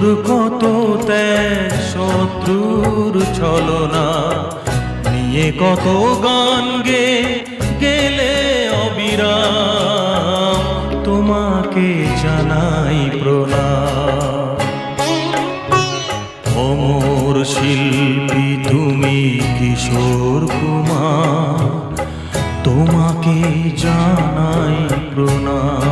বন্ধুর কত ত্যাগ, শত্রুর ছলনা নিয়ে কত গান গেলে অবিরাম, তোমাকে জানাই প্রণাম। অমর শিল্পী তুমি কিশোর কুমার, তোমাকে জানাই প্রণাম।